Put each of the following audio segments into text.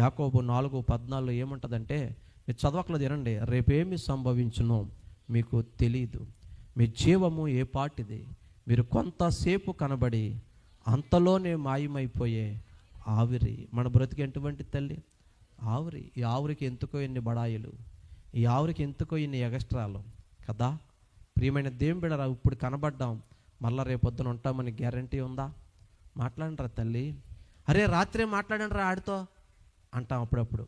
యాకోబు 4:14 ఏముంటుందంటే, మీరు చదవకలేదు వినండి, రేపేమి సంభవించునో మీకు తెలీదు, మీ జీవము ఏ పాటిది, మీరు కొంతసేపు కనబడి అంతలోనే మాయమైపోయే ఆవిరి. మన బ్రతికి ఎటువంటి తల్లి ఆవిరి. ఈ ఆవిరికి ఎందుకో ఇన్ని బడాయిలు, ఈ ఆవిరికి ఎందుకో ఇన్ని ఎగస్ట్రాలు కదా. ప్రియమైన దేవుని బిడ్డలారా, ఇప్పుడు కనబడ్డాం, మళ్ళీ రేపొద్దున ఉంటామని గ్యారంటీ ఉందా? మాట్లాడండిరా తల్లి. అరే రాత్రే మాట్లాడండిరా ఆడితో అంటాం. అప్పుడప్పుడు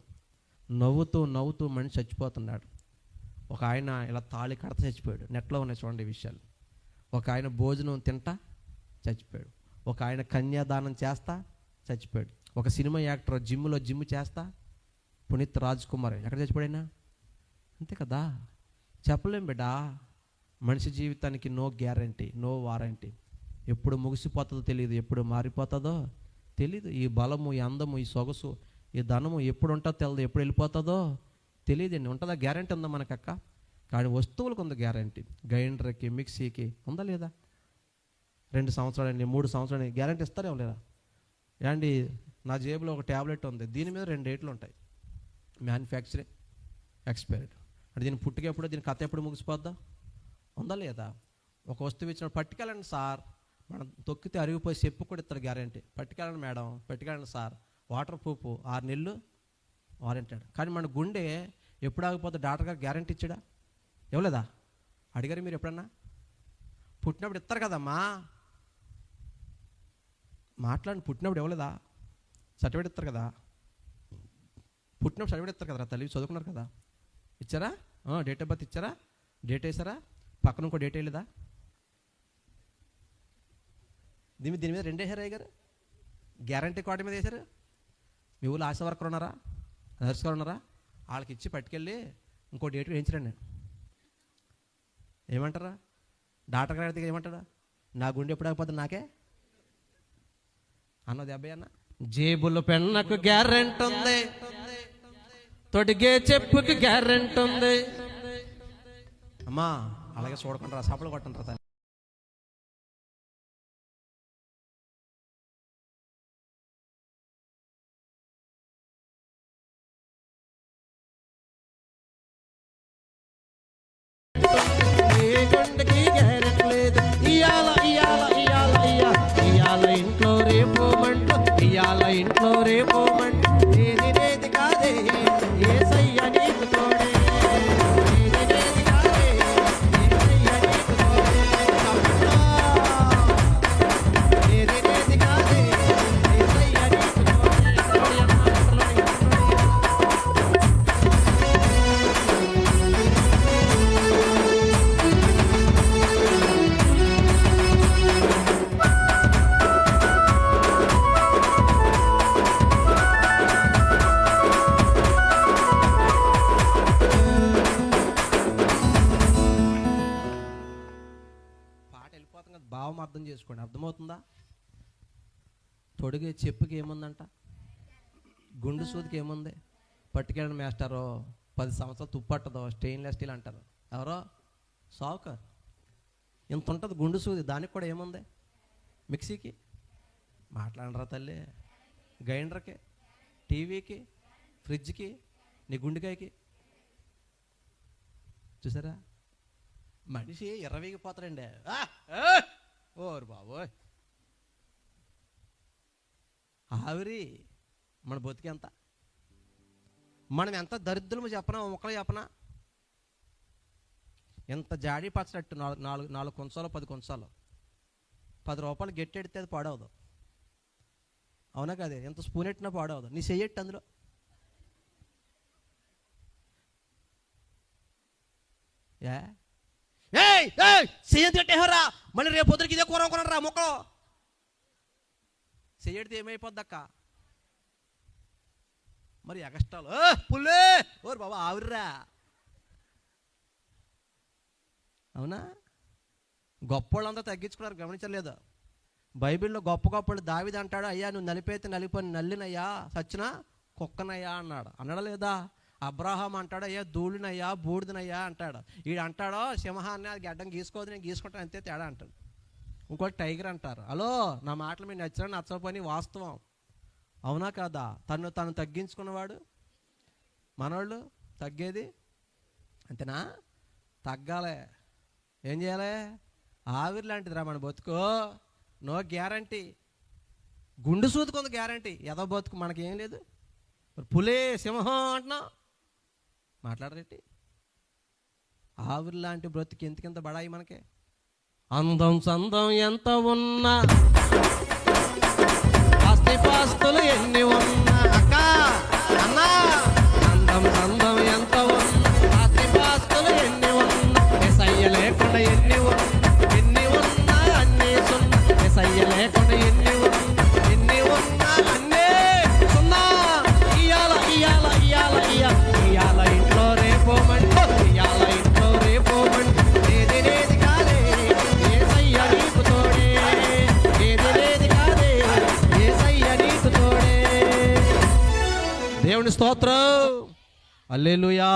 నవ్వుతూ నవ్వుతూ మనిషి చచ్చిపోతున్నాడు. ఒక ఆయన ఇలా తాళి కడత చచ్చిపోయాడు. నెట్లో ఉన్నాయి చూడండి విషయాలు. ఒక ఆయన భోజనం తింటా చచ్చిపోయాడు. ఒక ఆయన కన్యాదానం చేస్తా చచ్చిపోయాడు. ఒక సినిమా యాక్టర్ జిమ్ చేస్తా, పునీత్ రాజ్ కుమార్ ఎక్కడ చచ్చిపోయాడైనా అంతే కదా. చెప్పలేం బిడ్డా, మనిషి జీవితానికి నో గ్యారంటీ, నో వారంటీ. ఎప్పుడు ముగిసిపోతుందో తెలియదు, ఎప్పుడు మారిపోతుందో తెలీదు. ఈ బలము, ఈ అందము, ఈ సొగసు, ఈ ధనము ఎప్పుడు ఉంటుందో తెలియదు, ఎప్పుడు వెళ్ళిపోతుందో తెలియదండి. ఉంటుందా? గ్యారంటీ ఉందా మనకక్క? కానీ వస్తువులకు ఉంది గ్యారంటీ. గ్రైండర్కి, మిక్సీకి ఉందా లేదా? 2 సంవత్సరాలండి, 3 సంవత్సరాలు గ్యారంటీ ఇస్తారేమో లేదా? ఏమండి, నా జేబులో ఒక ట్యాబ్లెట్ ఉంది, దీని మీద 2 రేట్లు ఉంటాయి. Manufacturing, expired. అంటే దీని పుట్టుకెప్పుడు, దీని కథ ఎప్పుడు ముగిసిపోద్దా? ఉందా లేదా? ఒక వస్తువు ఇచ్చిన పట్టుకెళ్ళండి సార్, మనం తొక్కితే అరిగిపోయి చెప్పు కూడా ఇస్తారు గ్యారంటీ. పట్టుకెళ్ళండి మేడం, పట్టుకెళ్ళండి సార్, వాటర్ ప్రూఫ్ 6 నెలలు వారంటీ. కానీ మన గుండె ఎప్పుడు ఆగిపోతే డాక్టర్ గారు గ్యారంటీ ఇచ్చాడా? ఇవ్వలేదా? అడిగారు మీరు ఎప్పుడన్నా? పుట్టినప్పుడు ఇస్తారు కదమ్మా, మాట్లాడి పుట్టినప్పుడు ఇవ్వలేదా? సర్టిఫికేట్ ఇస్తారు కదా, పుట్టినప్పుడు సర్టిఫికేట్ ఇస్తారు కదరా తల్లి, చదువుకున్నారు కదా, ఇచ్చారా? డేట్ ఆఫ్ బర్త్ ఇచ్చారా? డేట్ వేసారా? పక్కన ఇంకో డేట్ వేయలేదా? దీని మీద 2 వేసారు అయ్యారు, గ్యారంటీ కార్డు మీద వేశారు. మీ ఊళ్ళో ఆశా వర్కర్ ఉన్నారా, నర్స్ గారు ఉన్నారా? వాళ్ళకి ఇచ్చి పట్టుకెళ్ళి ఇంకో డేట్ వేయించరండి. ఏమంటారా? డాక్టర్ గారి దగ్గర ఏమంటాడా? నా గుండె ఎప్పుడు ఆగిపోతుంది నాకే అన్నది అబ్బాయి అన్న. జేబుల పెన్నకు గ్యారెంటీ ఉంది, తొడిగే చెప్పుకి గ్యారెంటీ ఉంది. అమ్మా అలాగే చూడకుండా సపలు కొట్టంటారా? గుండెకి గ్యారెంటీ లేదు. ఇయాల ఇంట్లో రేపోమంటూ, ఇయాల ఇంట్లో రేపోమంటూ, ఏది కాదే యేసయ్య నీకు తోడే, ఏది కాదే యేసయ్య నీకు తోడే, ఏది కాదే యేసయ్య నీకు తోడే. భావం అర్థం చేసుకోండి, అర్థమవుతుందా? తొడిగే చెప్పుకి ఏముందంట, గుండు సూదికి ఏముంది, పట్టుకెళ్ళిన మేస్టారో 10 సంవత్సరాలు తుప్పట్టదో స్టెయిన్లెస్ స్టీల్ అంటారు. ఎవరో సావుకారు. ఇంత ఉంటుంది గుండు సూది, దానికి కూడా ఏముంది? మిక్సీకి మాట్లాడరా తల్లి, గ్రైండర్కి, టీవీకి, ఫ్రిడ్జ్కి, నీ గుండెకాయకి. చూసారా? మనిషి ఎర్రవేగిపోతాడండి. ఓరు బాబోయ్, ఆవిరి మన బతికి ఎంత, మనం ఎంత దరిద్రము చెప్పనా, మొక్కలు చెప్పనా? ఎంత జాడీ పచ్చనట్టు 4 కొంచాలు 10 కొంచాలు 10 రూపాయలు గట్టెడితే అది పాడవదు, అవునా కదే? ఎంత స్పూన్ ఎట్టినా పాడవదు. నీ చెయ్యట్టు అందులో చెయ్యరా, మళ్ళీ రేపు పొద్దుకి ఇదే కూర కొనరా మొక్కలు. చెయ్యడితే ఏమైపోద్దక్క మరి? ఎగస్టాలు పుల్లే ఓరు బాబా ఆవిర్రా, అవునా? గొప్పోళ్ళంతా తగ్గించుకున్నారు, గమనించలేదు. బైబిల్లో గొప్ప గొప్పలు దావీదు అంటాడు, అయ్యా నువ్వు నలిపైతే నలిపోయి నల్లినయ్యా, సచ్చినా కుక్కనయ్యా అన్నాడా లేదా? అబ్రాహాం అంటాడు, అయ్యా ధూళినయ్యా బూడిదనయ్యా అంటాడు. వీడు అంటాడో సింహాన్ని అది గడ్డం గీసుకోదు, నేను గీసుకుంటాను అంతే తేడా అంటాడు. ఇంకోటి టైగర్ అంటారు. హలో, నా మాటలు మీరు నచ్చినా నచ్చకపోయి వాస్తవం అవునా కాదా? తను తగ్గించుకున్నవాడు, మనోళ్ళు తగ్గేది అంతేనా? తగ్గాలే. ఏం చేయాలి? ఆవిరి లాంటిదిరా మన బతుకు. No guarantee. గుండు సూదుకుంది గ్యారంటీ. ఏదో బతుకు మనకేం లేదు. పులే సింహం అంటున్నావు, మాట్లాడరేంటి? ఆవిరి లాంటి బ్రతుకు ఎందుకింత బడాయి మనకి? అందం సందం ఎంత ఉన్నా, ఆస్తిపాస్తులు ఎన్ని ఉన్నా, అక్క అన్నా, అందం సందం ఎంత ఉన్నా, ఆస్తిపాస్తులు ఎన్ని ఉన్నా, యేసయ్య లేకుండా ఎన్ని ఉన్నా అన్నీ సున్నా. యేసయ్య లేకుండా ఎన్ని ఉన్నా అన్నీ సున్నా. ఇయాల ఇంట్లో రేపోమంటూ, ఇయాల ఇంట్లో రేపోమంటూ, ఏది కాదే యేసయ్య నీకు తోడే, ఏది కాదే యేసయ్య నీకు తోడే. దేవుని స్తోత్రం, హల్లెలూయా.